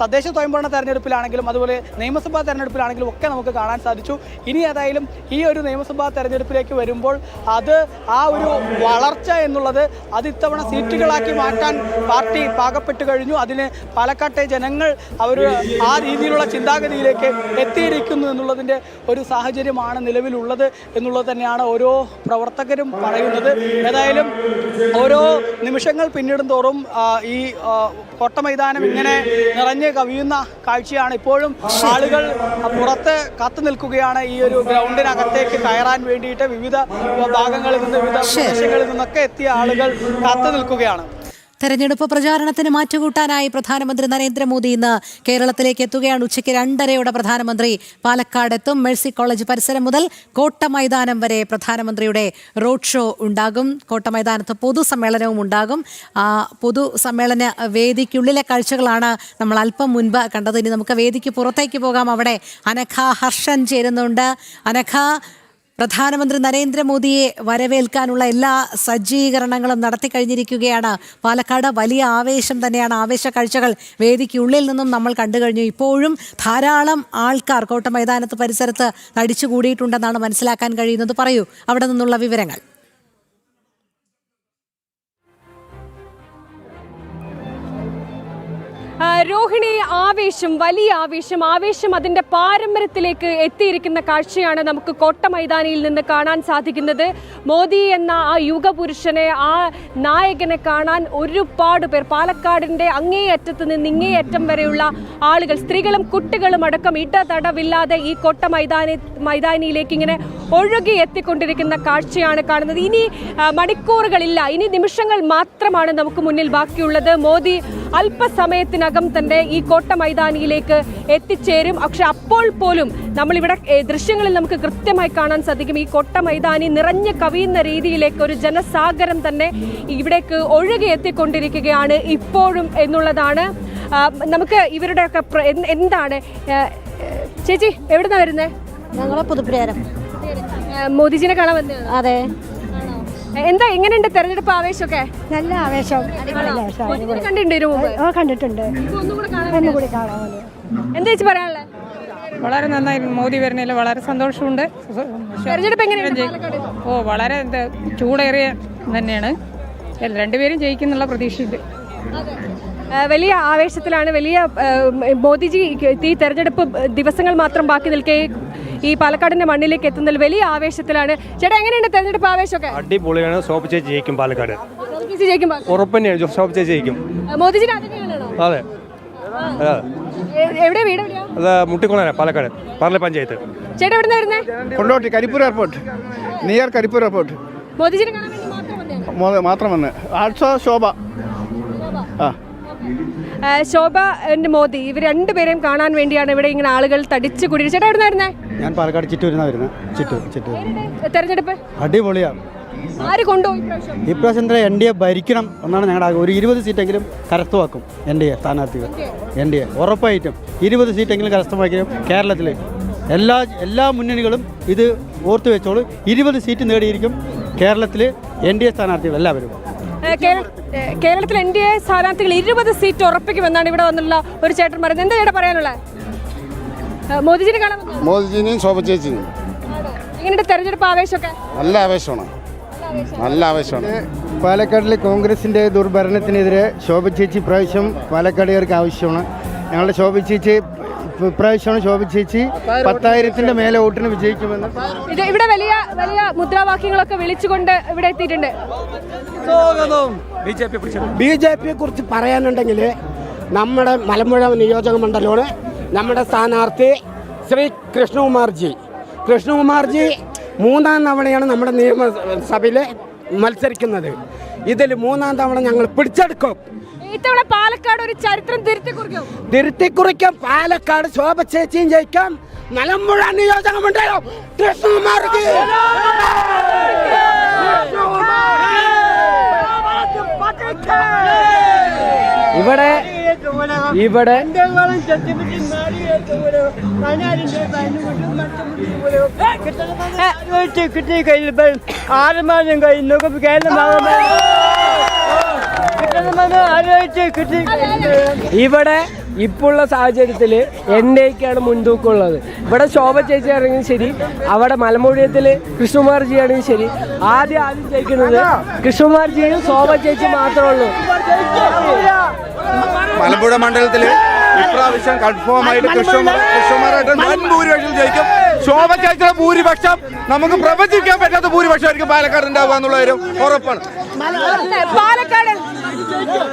തദ്ദേശ സ്വയംഭരണ തെരഞ്ഞെടുപ്പിലാണെങ്കിലും അതുപോലെ നിയമസഭാ തെരഞ്ഞെടുപ്പിലാണെങ്കിലും ഒക്കെ നമുക്ക് കാണാൻ സാധിച്ചു. ഇനി ഏതായാലും ഈ ഒരു നിയമസഭാ തെരഞ്ഞെടുപ്പിലേക്ക് വരുമ്പോൾ അത് ആ ഒരു വളർച്ച എന്നുള്ളത് അത് ഇത്തവണ സീറ്റുകളാക്കി മാറ്റാൻ പാർട്ടി പാകപ്പെട്ട് കഴിഞ്ഞു. അതിന് പാലക്കാട്ടെ ജനങ്ങൾ അവർ ആ രീതിയിലുള്ള ചിന്താഗതിയിലേക്ക് എത്തിയിരിക്കുന്നു എന്നുള്ളതിൻ്റെ ഒരു സാഹചര്യമാണ് നിലവിലുള്ളത് എന്നുള്ളത് തന്നെയാണ് ഓരോ പ്രവർത്തകരും പറയുന്നത്. ഏതായാലും ഓരോ നിമിഷങ്ങൾ പിന്നിടും തോറും ഈ കോട്ടമൈതാനം ഇങ്ങനെ നിറഞ്ഞ് കവിയുന്ന കാഴ്ചയാണ്. ഇപ്പോഴും ആളുകൾ പുറത്ത് കാത്തു നിൽക്കുകയാണ്. ഈ ഒരു ഗ്രൗണ്ടിനകത്തേക്ക് കയറാൻ വേണ്ടിയിട്ട് വിവിധ ഭാഗങ്ങളിൽ നിന്ന് വിവിധ പ്രദേശങ്ങളിൽ നിന്നൊക്കെ എത്തിയ ആളുകൾ കാത്തു നിൽക്കുകയാണ്. തെരഞ്ഞെടുപ്പ് പ്രചാരണത്തിന് മാറ്റുകൂട്ടാനായി പ്രധാനമന്ത്രി നരേന്ദ്രമോദി ഇന്ന് കേരളത്തിലേക്ക് എത്തുകയാണ്. ഉച്ചയ്ക്ക് 2:30 പ്രധാനമന്ത്രി പാലക്കാട് എത്തും. മേഴ്സി കോളേജ് പരിസരം മുതൽ കോട്ടമൈതാനം വരെ പ്രധാനമന്ത്രിയുടെ റോഡ് ഷോ ഉണ്ടാകും. കോട്ടമൈതാനത്ത് പൊതുസമ്മേളനവും ഉണ്ടാകും. പൊതുസമ്മേളന വേദിക്കുള്ളിലെ കാഴ്ചകളാണ് നമ്മൾ അല്പം മുൻപ് കണ്ടത്. ഇനി നമുക്ക് വേദിക്ക് പുറത്തേക്ക് പോകാം. അവിടെ അനഘ ഹർഷൻ ചേരുന്നുണ്ട്. അനഘ, പ്രധാനമന്ത്രി നരേന്ദ്രമോദിയെ വരവേൽക്കാനുള്ള എല്ലാ സജ്ജീകരണങ്ങളും നടത്തിക്കഴിഞ്ഞിരിക്കുകയാണ്. പാലക്കാട് വലിയ ആവേശം തന്നെയാണ്. ആവേശ കാഴ്ചകൾ വേദിക്കുള്ളിൽ നിന്നും നമ്മൾ കണ്ടു കഴിഞ്ഞു. ഇപ്പോഴും ധാരാളം ആൾക്കാർ കോട്ടമൈതാനത്ത് പരിസരത്ത് തടിച്ചുകൂടിയിട്ടുണ്ടെന്നാണ് മനസ്സിലാക്കാൻ കഴിയുന്നത്. പറയൂ അവിടെ നിന്നുള്ള വിവരങ്ങൾ. രോഹിണി, ആവേശം, വലിയ ആവേശം അതിൻ്റെ പാരമ്പര്യത്തിലേക്ക് എത്തിയിരിക്കുന്ന കാഴ്ചയാണ് നമുക്ക് കോട്ടമൈതാനിയിൽ നിന്ന് കാണാൻ സാധിക്കുന്നത്. മോദി എന്ന ആ യുഗപുരുഷനെ, ആ നായകനെ കാണാൻ ഒരുപാട് പേർ പാലക്കാടിൻ്റെ അങ്ങേയറ്റത്ത് നിന്ന് ഇങ്ങേയറ്റം വരെയുള്ള ആളുകൾ, സ്ത്രീകളും കുട്ടികളും അടക്കം ഇടതടവില്ലാതെ ഈ മൈതാനിയിലേക്ക് ഇങ്ങനെ ഒഴുകി എത്തിക്കൊണ്ടിരിക്കുന്ന കാഴ്ചയാണ് കാണുന്നത്. ഇനി മണിക്കൂറുകളില്ല, ഇനി നിമിഷങ്ങൾ മാത്രമാണ് നമുക്ക് മുന്നിൽ ബാക്കിയുള്ളത്. മോദി അല്പസമയത്തിനകം തന്നെ ഈ കോട്ട മൈതാനിയിലേക്ക് എത്തിച്ചേരും. പക്ഷെ അപ്പോൾ പോലും നമ്മളിവിടെ ദൃശ്യങ്ങളിൽ നമുക്ക് കൃത്യമായി കാണാൻ സാധിക്കും ഈ കോട്ട മൈതാനി നിറഞ്ഞു കവിയുന്ന രീതിയിലേക്ക് ഒരു ജനസാഗരം തന്നെ ഇവിടേക്ക് ഒഴുകി എത്തിക്കൊണ്ടിരിക്കുകയാണ് ഇപ്പോഴും എന്നുള്ളതാണ്. നമുക്ക് ഇവരുടെയൊക്കെ എന്താണ് ചേച്ചി എവിടുന്നാ വരുന്നത്? ഞങ്ങളെ പുതുപ്പുരേരം. മോദിജിനെ കാണാൻ വന്നത്? അതെ. എന്താ എങ്ങനെയുണ്ട് തെരഞ്ഞെടുപ്പ് ആവേശമൊക്കെ? നല്ല ആവേശം. കണ്ടിട്ടുണ്ട്. എന്താ ചേച്ചി പറയാനുള്ളത്? വളരെ നന്നായിരുന്നു. മോദി വരുന്നതിൽ വളരെ സന്തോഷമുണ്ട്. തെരഞ്ഞെടുപ്പ് എങ്ങനെയാണ്? വളരെ ചൂടേറിയ തന്നെയാണ്. രണ്ടുപേരും ജയിക്കുന്നുള്ള പ്രതീക്ഷയുണ്ട്. വലിയ ആവേശത്തിലാണ്. വലിയ മോദിജി ഈ തെരഞ്ഞെടുപ്പ് ദിവസങ്ങൾ മാത്രം ബാക്കി നിൽക്കെ ഈ പാലക്കാടിന്റെ മണ്ണിലേക്ക് എത്തുന്നതിൽ വലിയ ആവേശത്തിലാണ്. ചേട്ടാ എങ്ങനെയുണ്ട് തെരഞ്ഞെടുപ്പ് ആവേശമൊക്കെ? അടിപൊളിയാണ്. ശോഭ ചേച്ചി ജയിക്കും. പാലക്കാട് ജയിക്കും. ഉറപ്പ് തന്നെയാണ്. ശോഭ ചേച്ചി ജയിക്കും. മോദിജിനെ അതെ. എവിടെ വീട്? അത് മുട്ടിക്കുളന, പാലക്കാട് പാർല പഞ്ചായത്ത്. ചേട്ടാ എവിടെ വരുന്നേ? Kondotty Karipur airport, near Karipur airport. മോദിജിനെ മാത്രം വന്ന് ശോഭ ശോഭ മോദി ഇവർ രണ്ടുപേരെയും കാണാൻ വേണ്ടിയാണ് ഇവിടെ ഇങ്ങനെ ആളുകൾ തടിച്ചു കൂടി. ചേട്ടാ എവിടെ വരുന്നേ? ഞാൻ പാലക്കാട് ചിറ്റൂരിന്നാ വരുന്നത്. ചിറ്റൂർ. തെരഞ്ഞെടുപ്പ് അടിപൊളിയാണ്. ആര് കൊണ്ടുപോയി ഇപ്രാവശ്യം NDA ഭരിക്കണം എന്നാണ് ഞങ്ങളുടെ ആഗ്രഹം. ഒരു 20 സീറ്റെങ്കിലും കരസ്ഥമാക്കും NDA സ്ഥാനാർത്ഥികൾ. NDA ഉറപ്പായിട്ടും 20 സീറ്റെങ്കിലും കരസ്ഥമാക്കിയും കേരളത്തിൽ എല്ലാ മുന്നണികളും ഇത് ഓർത്തു വെച്ചോളൂ. 20 സീറ്റ് നേടിയിരിക്കും കേരളത്തിൽ NDA സ്ഥാനാർത്ഥികൾ എല്ലാവരും. കേരളത്തിൽ NDA സ്ഥാനാർത്ഥികൾ 20 സീറ്റ് ഉറപ്പിക്കുമെന്നാണ് ഇവിടെ വന്നുള്ള ഒരു ചേട്ടൻ പറയുന്നത്. എന്താ ചേട്ടാ പറയാനുള്ളത്? മോദിജിനെ കാണാൻ? മോദിജിനെയും ശോഭ ചേച്ചിയും. എങ്ങനെയുണ്ട് തെരഞ്ഞെടുപ്പ് ആവേശമൊക്കെ? നല്ല ആവേശമാണ്. പാലക്കാടിലെ കോൺഗ്രസിൻ്റെ ദുർഭരണത്തിനെതിരെ ശോഭ ചേച്ചി പ്രാവശ്യം പാലക്കാടുകാർക്ക് ആവശ്യമാണ്. ഞങ്ങളുടെ ശോഭ ചേച്ചി ഇപ്രാവശ്യമാണ് ശോഭ ചേച്ചി 10,000-ന്റെ മേലെ വോട്ടിന് വിജയിക്കുമെന്ന്. ഇവിടെ വലിയ വലിയ മുദ്രാവാക്യങ്ങളൊക്കെ വിളിച്ചുകൊണ്ട് ഇവിടെ എത്തിയിട്ടുണ്ട്. BJPയെ കുറിച്ച് പറയാനുണ്ടെങ്കിൽ നമ്മുടെ മലമ്പുഴ നിയോജക മണ്ഡലമാണ് നമ്മുടെ സ്ഥാനാർത്ഥി ശ്രീ കൃഷ്ണകുമാർജി. 3-ാം തവണയാണ് നമ്മുടെ നിയമസഭയിൽ മത്സരിക്കുന്നത്. ഇതിൽ 3-ാം തവണ ഞങ്ങൾ പിടിച്ചെടുക്കും. ഇത്തവണ പാലക്കാട് ഒരു ചരിത്രം തിരുത്തി കുറിക്കും. പാലക്കാട് ശോഭ ചേച്ചിയും ജയിക്കാം. മലമ്പുഴ നിയോജക മണ്ഡലം കൃഷ്ണകുമാർജി. ഇവിടെ ഇപ്പോഴുള്ള സാഹചര്യത്തിൽ NDAക്കാണ് മുൻതൂക്കമുള്ളത്. ഇവിടെ ശോഭ ചേച്ചി ആണെങ്കിലും ശരി, അവിടെ മലമ്പുഴയത്തിൽ കൃഷ്ണകുമാർജി ആണെങ്കിലും ശരി, ആദ്യം ജയിക്കുന്നത് കൃഷ്ണകുമാർജിയും ശോഭ ചേച്ചി മാത്രമേ ഉള്ളൂ. മലമ്പുഴ മണ്ഡലത്തിൽ ഇപ്രാവശ്യം കൺഫേം ആയിട്ട് കൃഷ്ണകുമാറായിട്ട് ഭൂരിപക്ഷം ജയിക്കും. ശോഭ ചേച്ചിയുടെ ഭൂരിപക്ഷം നമുക്ക് പ്രവചിക്കാൻ പറ്റാത്ത ഭൂരിപക്ഷമായിരിക്കും പാലക്കാട് ഉണ്ടാവുക എന്നുള്ള കാര്യം ഉറപ്പാണ്.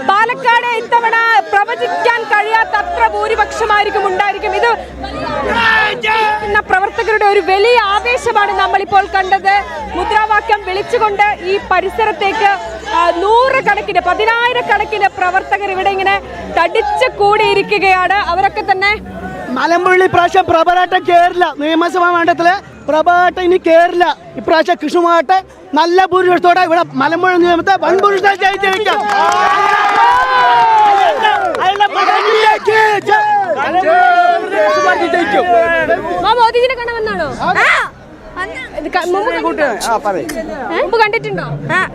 പാലക്കാട് ഇത്തവണ പ്രവചിക്കാൻ കഴിയാത്ത അത്ര ഭൂരിപക്ഷമായിരിക്കും ഉണ്ടായിരിക്കും. ഇത് പ്രവർത്തകരുടെ ഒരു വലിയ ആവേശമാണ് നമ്മളിപ്പോൾ കണ്ടത്. മുദ്രാവാക്യം വിളിച്ചുകൊണ്ട് ഈ പരിസരത്തേക്ക് 100 10,000 പ്രവർത്തകർ ഇവിടെ ഇങ്ങനെ തടിച്ചു കൂടിയിരിക്കുകയാണ്. അവരൊക്കെ തന്നെ മലമ്പുഴ ഇപ്രാവശ്യം പ്രബലാട്ടം കേറില്ല. നിയമസഭാ മണ്ഡലത്തില് പ്രബലാട്ടം ഇനി കേറില്ല. ഇപ്രാവശ്യം കൃഷ്ണമാട്ടെ നല്ല ഭൂരിപക്ഷത്തോടെ ഇവിടെ മലമ്പുഴ നിയമത്തെ വൻഭൂരിപക്ഷം ജയിച്ചിരിക്കാം. മോദിജിനെ കാണാമെന്നാണോ? മുമ്പ് കണ്ടിട്ടുണ്ടോ?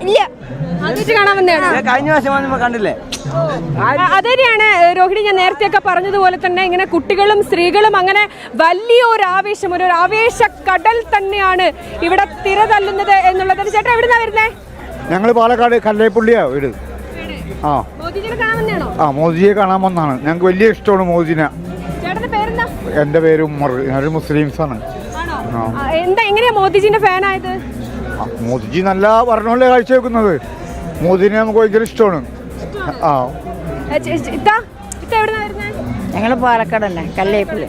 ഇല്ല. കഴിഞ്ഞ പ്രാവശ്യം കണ്ടില്ലേ? അതുതന്നെയാണ് രോഹിണി, ഞാൻ നേരത്തെയൊക്കെ പറഞ്ഞതുപോലെ തന്നെ ഇങ്ങനെ കുട്ടികളും സ്ത്രീകളും അങ്ങനെ വലിയൊരു ആവേശം, ഒരു ആവേശ കടൽ തന്നെയാണ് ഇവിടെ തിരതല്ലുന്നത് എന്നുള്ളത്. ചേട്ടാ എവിടുന്നാ വരുന്നേ? ഞങ്ങൾ പാലക്കാട് കല്ലേപ്പുള്ളിയാ വീട്. മോദിജിനെ കാണാൻ വന്നതാണോ? മോദിജിയെ കാണാൻ വന്നാണ്. ഞങ്ങൾക്ക് വലിയ ഇഷ്ടമാണ് മോദിജിനെ. ചേട്ടന്റെ പേരെന്താ? എൻ്റെ പേര് ഉമ്മർ. ഞാനൊരു മുസ്ലിംസാണ്. എന്താ എങ്ങനെയാ മോദിജിന്റെ ഫാനായത്? മോദിജി നല്ല ഭരണമല്ലേ കാഴ്ചവെക്കുന്നത്. മോദിനെ നമുക്ക് ഭയങ്കര ഇഷ്ടമാണ്. ഞങ്ങൾ പാലക്കാട് തന്നെ, കല്ലേപ്പുള്ളി.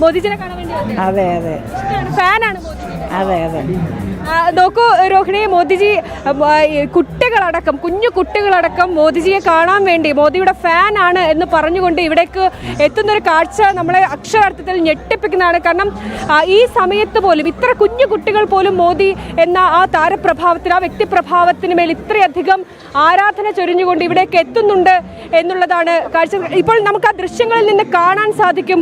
മോദിജിനെ കാണാൻ വേണ്ടി? അതെ അതെ. ഫാനാണ് മോദി. അതെ അതെ. നോക്കൂ രോഹിണി, മോദിജി കുട്ടികളടക്കം കുഞ്ഞു കുട്ടികളടക്കം മോദിജിയെ കാണാൻ വേണ്ടി മോദിയുടെ ഫാനാണ് എന്ന് പറഞ്ഞുകൊണ്ട് ഇവിടേക്ക് എത്തുന്നൊരു കാഴ്ച നമ്മളെ അക്ഷരാർത്ഥത്തിൽ ഞെട്ടിപ്പിക്കുന്നതാണ്. കാരണം ഈ സമയത്ത് പോലും ഇത്ര കുഞ്ഞു കുട്ടികൾ പോലും മോദി എന്ന ആ താരപ്രഭാവത്തിന്, ആ വ്യക്തിപ്രഭാവത്തിന് മേൽ ഇത്രയധികം ആരാധന ചൊരിഞ്ഞുകൊണ്ട് ഇവിടേക്ക് എത്തുന്നുണ്ട് എന്നുള്ളതാണ് കാഴ്ച. ഇപ്പോൾ നമുക്ക് ആ ദൃശ്യങ്ങളിൽ നിന്ന് കാണാൻ സാധിക്കും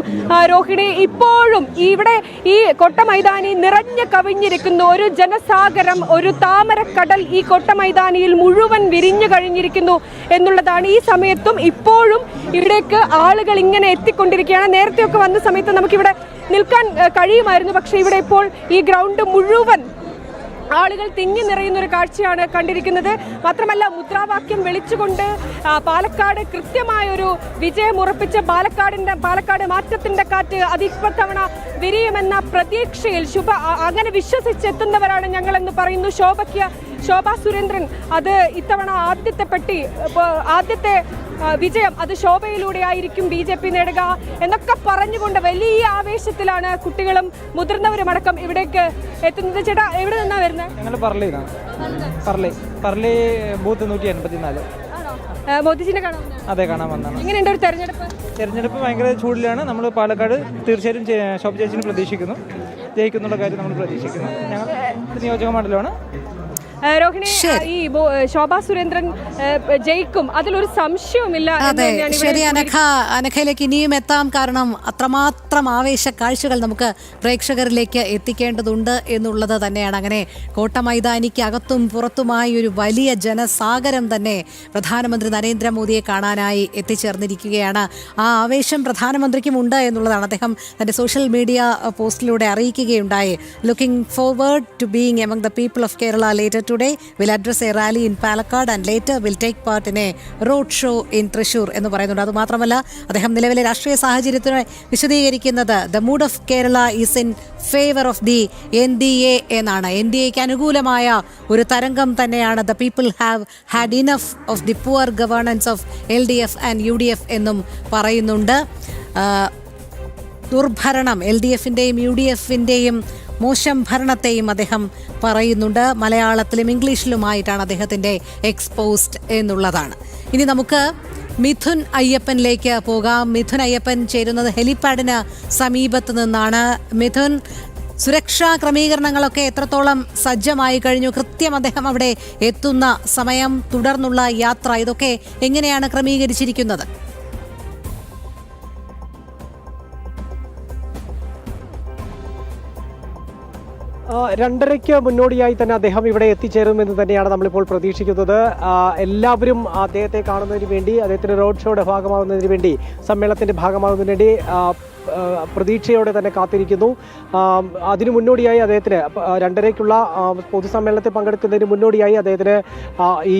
രോഹിണി, ഇപ്പോഴും ഇവിടെ ഈ കൊട്ട മൈതാനി നിറഞ്ഞു കവിഞ്ഞിരിക്കുന്നു. ഒരു ജനസാഗരം, ഒരു താമരക്കടൽ ഈ കൊട്ട മൈതാനിയിൽ മുഴുവൻ വിരിഞ്ഞു കഴിഞ്ഞിരിക്കുന്നു എന്നുള്ളതാണ്. ഈ സമയത്തും ഇപ്പോഴും ഇവിടേക്ക് ആളുകൾ ഇങ്ങനെ എത്തിക്കൊണ്ടിരിക്കുകയാണ്. നേരത്തെയൊക്കെ വന്ന സമയത്ത് നമുക്കിവിടെ നിൽക്കാൻ കഴിയുമായിരുന്നു, പക്ഷേ ഇവിടെ ഇപ്പോൾ ഈ ഗ്രൗണ്ട് മുഴുവൻ ആളുകൾ തിങ്ങി നിറയുന്ന ഒരു കാഴ്ചയാണ് കണ്ടിരിക്കുന്നത്. മാത്രമല്ല മുദ്രാവാക്യം വിളിച്ചുകൊണ്ട് പാലക്കാട് കൃത്യമായൊരു വിജയം ഉറപ്പിച്ച പാലക്കാട് മാറ്റത്തിന്റെ കാറ്റ് അതിപ്പത്തവണ വിരിയുമെന്ന പ്രതീക്ഷയിൽ അങ്ങനെ വിശ്വസിച്ചെത്തുന്നവരാണ് ഞങ്ങളെന്ന് പറയുന്നു. ശോഭാ സുരേന്ദ്രൻ അത് ഇത്തവണ ആദ്യത്തെ വിജയം അത് ശോഭയിലൂടെ ആയിരിക്കും BJP നേടുക എന്നൊക്കെ പറഞ്ഞുകൊണ്ട് വലിയ ആവേശത്തിലാണ് കുട്ടികളും മുതിർന്നവരുമടക്കം ഇവിടേക്ക് എത്തുന്നത്. ചേട്ടാ, എവിടെ നിന്നാ വരുന്നത്? ഞങ്ങൾ പറളി ബൂത്ത് 184. മോദിജിനെ കാണാൻ? അതെ, കാണാൻ വന്നതാണ്. എങ്ങനെയുണ്ട് ഒരു തെരഞ്ഞെടുപ്പ്? ഭയങ്കര ചൂടിലാണ്. നമ്മൾ പാലക്കാട് തീർച്ചയായും ശോഭ ചേച്ചിനെ പ്രതീക്ഷിക്കുന്നു, ജയിക്കുന്നുള്ള കാര്യം നമ്മൾ പ്രതീക്ഷിക്കുന്നു. ഞങ്ങൾ നിയോജക മണ്ഡലമാണ്. രോഹിണി, ഈ ശോഭാ സുരേന്ദ്രൻ ജയിക്കും, അതിലൊരു സംശയവുമില്ല. അതെ, ശരി അനഘയിലേക്ക് ഇനിയും എത്താം. കാരണം അത്രമാത്രം ആവേശ കാഴ്ചകൾ നമുക്ക് പ്രേക്ഷകരിലേക്ക് എത്തിക്കേണ്ടതുണ്ട് എന്നുള്ളത് തന്നെയാണ്. അങ്ങനെ കോട്ട മൈതാനിക്ക് അകത്തും പുറത്തുമായി ഒരു വലിയ ജനസാഗരം തന്നെ പ്രധാനമന്ത്രി നരേന്ദ്രമോദിയെ കാണാനായി എത്തിച്ചേർന്നിരിക്കുകയാണ്. ആ ആവേശം പ്രധാനമന്ത്രിക്കും ഉണ്ട് എന്നുള്ളതാണ് അദ്ദേഹം തന്റെ സോഷ്യൽ മീഡിയ പോസ്റ്റിലൂടെ അറിയിക്കുകയുണ്ടായി. Looking forward to being among the people of Kerala later today will address a rally in Palakkad and later will take part in a road show in Thrissur എന്ന് പറയുന്നുണ്ട്. അതുമാത്രമല്ല അദ്ദേഹം നിലവിലെ രാഷ്ട്രീയ സാഹചര്യത്തിനെ വിശദീകരിക്കുന്നത് the mood of Kerala is in favor of the NDA എന്നാണ്. NDAക്ക് അനുകൂലമായ ഒരു തരംഗം തന്നെയാണ്. The people have had enough of the poor governance of LDF and UDF എന്നും പറയുന്നുണ്ട്. ദുർഭരണം LDFിൻ്റെയും UDFിൻ്റെയും മോശം ഭരണത്തെയും അദ്ദേഹം പറയുന്നുണ്ട്. മലയാളത്തിലും ഇംഗ്ലീഷിലുമായിട്ടാണ് അദ്ദേഹത്തിൻ്റെ എക്സ്പോസ്റ്റ് എന്നുള്ളതാണ്. ഇനി നമുക്ക് മിഥുൻ അയ്യപ്പനിലേക്ക് പോകാം. മിഥുൻ അയ്യപ്പൻ ചേരുന്നത് ഹെലിപാഡിന് സമീപത്ത് നിന്നാണ്. മിഥുൻ, സുരക്ഷാ ക്രമീകരണങ്ങളൊക്കെ എത്രത്തോളം സജ്ജമായി കഴിഞ്ഞു? കൃത്യം അദ്ദേഹം അവിടെ എത്തുന്ന സമയം, തുടർന്നുള്ള യാത്ര, ഇതൊക്കെ എങ്ങനെയാണ് ക്രമീകരിച്ചിരിക്കുന്നത്? 2:30 മുന്നോടിയായി തന്നെ അദ്ദേഹം ഇവിടെ എത്തിച്ചേരുമെന്ന് തന്നെയാണ് നമ്മളിപ്പോൾ പ്രതീക്ഷിക്കുന്നത്. എല്ലാവരും അദ്ദേഹത്തെ കാണുന്നതിന് വേണ്ടി, അദ്ദേഹത്തിൻ്റെ റോഡ് ഷോയുടെ ഭാഗമാകുന്നതിന് വേണ്ടി, സമ്മേളനത്തിൻ്റെ ഭാഗമാകുന്നതിന് വേണ്ടി പ്രതീക്ഷയോടെ തന്നെ കാത്തിരിക്കുന്നു. അതിനു മുന്നോടിയായി അദ്ദേഹത്തിന് 2:30-ക്കുള്ള പൊതുസമ്മേളനത്തിൽ പങ്കെടുക്കുന്നതിന് മുന്നോടിയായി അദ്ദേഹത്തിന് ഈ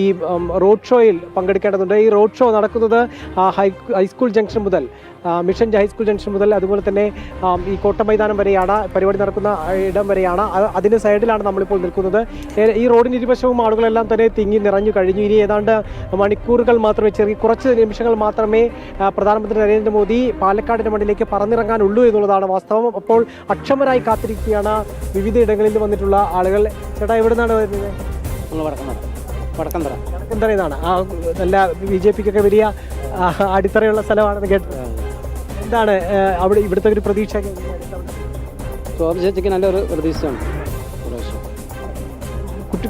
റോഡ് ഷോയിൽ പങ്കെടുക്കേണ്ടതുണ്ട്. ഈ റോഡ് ഷോ നടക്കുന്നത് ഹൈസ്കൂൾ ജംഗ്ഷൻ മുതൽ, മിഷൻ ഹൈസ്കൂൾ ജംഗ്ഷൻ മുതൽ, അതുപോലെ തന്നെ ഈ കോട്ട മൈതാനം വരെയാണ്. പരിപാടി നടക്കുന്ന ഇടം വരെയാണ്. അതിന് സൈഡിലാണ് നമ്മളിപ്പോൾ നിൽക്കുന്നത്. ഈ റോഡിന് ഇരുവശവും ആളുകളെല്ലാം തന്നെ തിങ്ങി നിറഞ്ഞു കഴിഞ്ഞു. ഇനി ഏതാണ്ട് മണിക്കൂറുകൾ മാത്രമേ, കുറച്ച് നിമിഷങ്ങൾ മാത്രമേ പ്രധാനമന്ത്രി നരേന്ദ്രമോദി പാലക്കാടിൻ്റെ മണ്ണിലേക്ക് പറന്നിറങ്ങാനുള്ളൂ എന്നുള്ളതാണ് വാസ്തവം. അപ്പോൾ അക്ഷമരായി കാത്തിരിക്കുകയാണ് വിവിധ ഇടങ്ങളിൽ വന്നിട്ടുള്ള ആളുകൾ. ചേട്ടാ, എവിടെ നിന്നാണ് വരുന്നത്? വടക്കന്തറ എന്നാണ്. നല്ല BJPക്കൊക്കെ വലിയ അടിത്തറയുള്ള സ്ഥലമാണെന്ന് കേട്ടത്. എന്താണ് അവിടെ ഇവിടുത്തെ ഒരു പ്രതീക്ഷ? ശോഭ ചേച്ചിക്ക് നല്ലൊരു പ്രതീക്ഷയാണ്.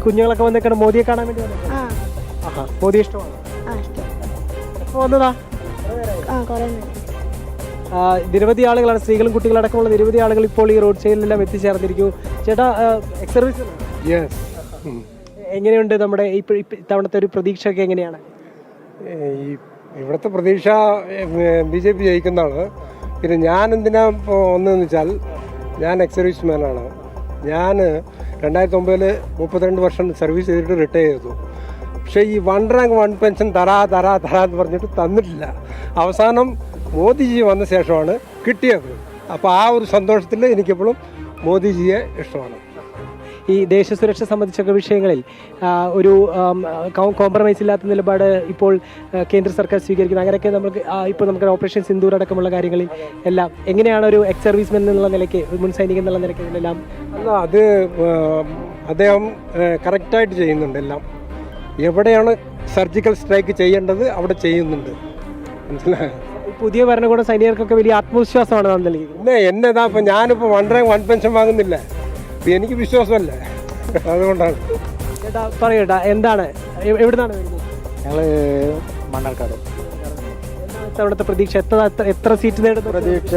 കുഞ്ഞുങ്ങളൊക്കെ വന്നേക്കാണ് മോദിയെ കാണാൻ വേണ്ടി വന്നത്. മോദി ഇഷ്ടമാണ്. വന്നതാ നിരവധി ആളുകളാണ്, സ്ത്രീകളും കുട്ടികളടക്കമുള്ള നിരവധി ആളുകൾ ഇപ്പോൾ ഈ റോഡ് സൈഡിലെല്ലാം എത്തിച്ചേർന്നിരിക്കും. ചേട്ടാ, എക്സ് സർവീസ് എങ്ങനെയുണ്ട്? നമ്മുടെ ഇത്തവണത്തെ ഒരു പ്രതീക്ഷ ഒക്കെ എങ്ങനെയാണ്? ഇവിടുത്തെ പ്രതീക്ഷ BJP ജയിക്കുന്നതാണ്. പിന്നെ ഞാൻ എന്തിനാ ഒന്നെന്ന് വെച്ചാൽ, ഞാൻ എക്സ് സർവീസ് മാനാണ്. ഞാൻ 2009 32 വർഷം സർവീസ് ചെയ്തിട്ട് റിട്ടയർ ചെയ്തു. പക്ഷേ ഈ 1 റാങ്ക് 1 പെൻഷൻ തരാന്ന് പറഞ്ഞിട്ട് തന്നിട്ടില്ല. അവസാനം മോദിജി വന്ന ശേഷമാണ് കിട്ടിയത്. അപ്പോൾ ആ ഒരു സന്തോഷത്തിൽ എനിക്കെപ്പോഴും മോദിജിയെ ഇഷ്ടമാണ്. ഈ ദേശസുരക്ഷ സംബന്ധിച്ചൊക്കെ വിഷയങ്ങളിൽ ഒരു കോംപ്രമൈസ് ഇല്ലാത്ത നിലപാട് ഇപ്പോൾ കേന്ദ്ര സർക്കാർ സ്വീകരിക്കുന്നത്. അങ്ങനെയൊക്കെ ഇപ്പോൾ നമുക്ക് ഓപ്പറേഷൻ സിന്ദൂർ അടക്കമുള്ള കാര്യങ്ങളിൽ എല്ലാം എങ്ങനെയാണ് ഒരു എക്സ് സർവീസ്മെൻ എന്നുള്ള നിലയ്ക്ക്, മുൻ സൈനികൻ എന്നുള്ള നിലയ്ക്ക് ഇതിലെല്ലാം? അല്ല, അത് അദ്ദേഹം കറക്റ്റായിട്ട് ചെയ്യുന്നുണ്ട്. എല്ലാം എവിടെയാണ് സർജിക്കൽ സ്ട്രൈക്ക് ചെയ്യേണ്ടത് അവിടെ ചെയ്യുന്നുണ്ട്. മനസ്സിലായോ? പുതിയ ഭരണകൂടം സൈനികർക്കൊക്കെ വലിയ ആത്മവിശ്വാസമാണ് നൽകിയത്. പിന്നെ എന്നതാ ഇപ്പം ഞാനിപ്പോൾ വൺ പെൻഷൻ വാങ്ങുന്നില്ല, ഇപ്പം എനിക്ക് വിശ്വാസമല്ല, അതുകൊണ്ടാണ്. ചേട്ടാ പറയൂട്ടാ, എന്താണ് എവിടുന്നാണ് വരുന്നത്? ഞങ്ങൾ മണ്ണാർക്കാട്. ഇത്തവണത്തെ പ്രതീക്ഷ എത്ര സീറ്റ് നേടും? പ്രതീക്ഷ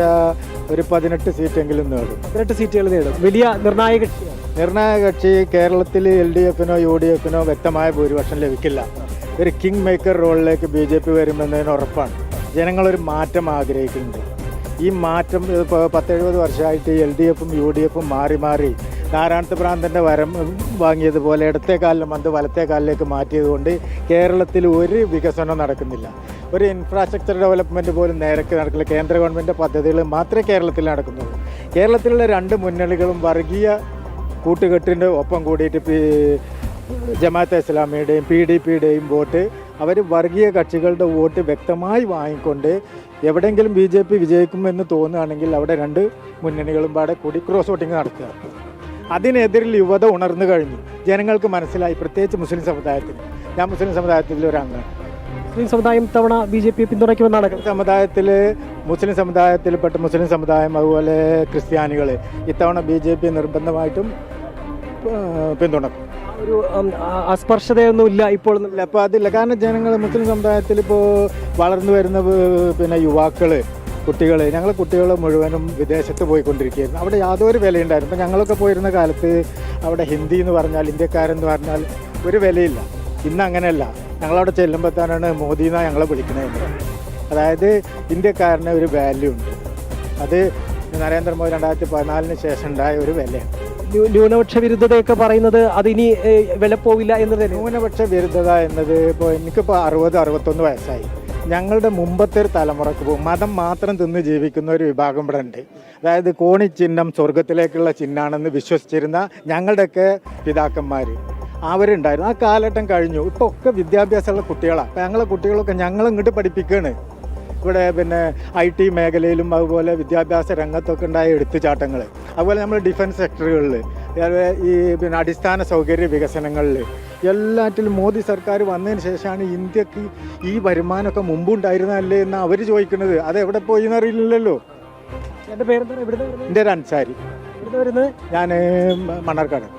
ഒരു 18 സീറ്റെങ്കിലും നേടും. 18 സീറ്റുകൾ നേടും. വലിയ നിർണായക കക്ഷിയാണ്. നിർണായക കക്ഷി കേരളത്തിൽ LDFനോ UDFനോ വ്യക്തമായ ഭൂരിപക്ഷം ലഭിക്കില്ല. ഒരു കിങ് മേക്കർ റോളിലേക്ക് BJP വരുമെന്നതിന് ഉറപ്പാണ്. ജനങ്ങളൊരു മാറ്റം ആഗ്രഹിക്കുന്നുണ്ട്. ഈ മാറ്റം ഇപ്പോൾ 10-70 വർഷമായിട്ട് LDFും UDFും മാറി മാറി നാരായണത്ത് പ്രാന്തൻ്റെ വരം വാങ്ങിയതുപോലെ ഇടത്തെ കാലിലും അത് വലത്തെ കാലിലേക്ക് മാറ്റിയതുകൊണ്ട് കേരളത്തിൽ ഒരു വികസനം നടക്കുന്നില്ല. ഒരു ഇൻഫ്രാസ്ട്രക്ചർ ഡെവലപ്മെൻറ്റ് പോലും നേരക്ക് നടക്കില്ല. കേന്ദ്ര ഗവൺമെൻറ് പദ്ധതികൾ മാത്രമേ കേരളത്തിൽ നടക്കുന്നുള്ളൂ. കേരളത്തിലുള്ള 2 മുന്നണികളും വർഗീയ കൂട്ടുകെട്ടിൻ്റെ ഒപ്പം കൂടിയിട്ട് ജമാഅത്തെ ഇസ്ലാമിയുടെയും PDPയുടെയും വോട്ട് അവർ വർഗീയ കക്ഷികളുടെ വോട്ട് വ്യക്തമായി വാങ്ങിക്കൊണ്ട് എവിടെയെങ്കിലും BJP വിജയിക്കുമെന്ന് തോന്നുകയാണെങ്കിൽ അവിടെ 2 മുന്നണികളും പാടെ കൂടി ക്രോസ് വോട്ടിങ് നടത്തുക. അതിനെതിരിൽ യുവത ഉണർന്നു കഴിഞ്ഞു. ജനങ്ങൾക്ക് മനസ്സിലായി, പ്രത്യേകിച്ച് മുസ്ലിം സമുദായത്തിന്. ഞാൻ മുസ്ലിം സമുദായത്തിൽ ഒരു അംഗമാണ്. മുസ്ലിം സമുദായം തവണ BJP പിന്തുണയ്ക്കുമെന്നാണ്. മുസ്ലിം സമുദായത്തിൽപ്പെട്ട മുസ്ലിം സമുദായം അതുപോലെ ക്രിസ്ത്യാനികൾ ഇത്തവണ BJP നിർബന്ധമായിട്ടും പിന്തുണക്കും. ഒരു അസ്പർശതയൊന്നും ഇല്ല ഇപ്പോൾ. അപ്പോൾ അതില്ല, കാരണം ജനങ്ങൾ മുസ്ലിം സമുദായത്തിൽ ഇപ്പോൾ വളർന്നു വരുന്ന യുവാക്കൾ, കുട്ടികൾ, ഞങ്ങൾ കുട്ടികൾ മുഴുവനും വിദേശത്ത് പോയിക്കൊണ്ടിരിക്കുകയായിരുന്നു. അവിടെ യാതൊരു വിലയുണ്ടായിരുന്നു. ഇപ്പോൾ ഞങ്ങളൊക്കെ പോയിരുന്ന കാലത്ത് അവിടെ ഹിന്ദി എന്ന് പറഞ്ഞാൽ, ഇന്ത്യക്കാരെന്ന് പറഞ്ഞാൽ ഒരു വിലയില്ല. ഇന്ന് അങ്ങനെയല്ല. ഞങ്ങളവിടെ ചെല്ലുമ്പോഴത്തേനാണ് മോദി എന്നാണ് ഞങ്ങളെ വിളിക്കണത്. അതായത് ഇന്ത്യക്കാരന് ഒരു വാല്യൂ ഉണ്ട്. അത് നരേന്ദ്രമോദി 2014 ശേഷം ഉണ്ടായ ഒരു വിലയാണ്. ന്യൂനപക്ഷ വിരുദ്ധതയൊക്കെ പറയുന്നത് അതിനി വില പോവില്ല എന്നത്. ന്യൂനപക്ഷ വിരുദ്ധത എന്നത് ഇപ്പോൾ എനിക്കിപ്പോൾ 60-61 വയസ്സായി. ഞങ്ങളുടെ മുമ്പത്തെ ഒരു തലമുറക്ക് പോകും. മതം മാത്രം തിന്ന് ജീവിക്കുന്ന ഒരു വിഭാഗം ഇവിടെ ഉണ്ട്. അതായത് കോണി ചിഹ്നം സ്വർഗത്തിലേക്കുള്ള ചിഹ്നമാണെന്ന് വിശ്വസിച്ചിരുന്ന ഞങ്ങളുടെയൊക്കെ പിതാക്കന്മാർ അവരുണ്ടായിരുന്നു. ആ കാലഘട്ടം കഴിഞ്ഞു. ഇപ്പോൾ ഒക്കെ വിദ്യാഭ്യാസമുള്ള കുട്ടികളാണ്. അപ്പോൾ ഞങ്ങളെ കുട്ടികളൊക്കെ ഇങ്ങോട്ട് പഠിപ്പിക്കുകയാണ്. ഇവിടെ IT മേഖലയിലും അതുപോലെ വിദ്യാഭ്യാസ രംഗത്തൊക്കെ ഉണ്ടായ എടുത്തുചാട്ടങ്ങൾ, അതുപോലെ നമ്മൾ ഡിഫൻസ് സെക്ടറുകളിൽ, ഈ അടിസ്ഥാന സൗകര്യ വികസനങ്ങളിൽ എല്ലാറ്റിലും മോദി സർക്കാർ വന്നതിന് ശേഷമാണ് ഇന്ത്യക്ക് ഈ വരുമാനമൊക്കെ മുമ്പുണ്ടായിരുന്നല്ലേ എന്ന് അവർ ചോദിക്കുന്നത്. അത് എവിടെ പോയി എന്നറിയില്ലല്ലോ. എൻ്റെ പേരെന്താണ്? എൻ്റെ ഒരു അൻസാരി. വരുന്നത്? ഞാൻ മണ്ണാർക്കാട്.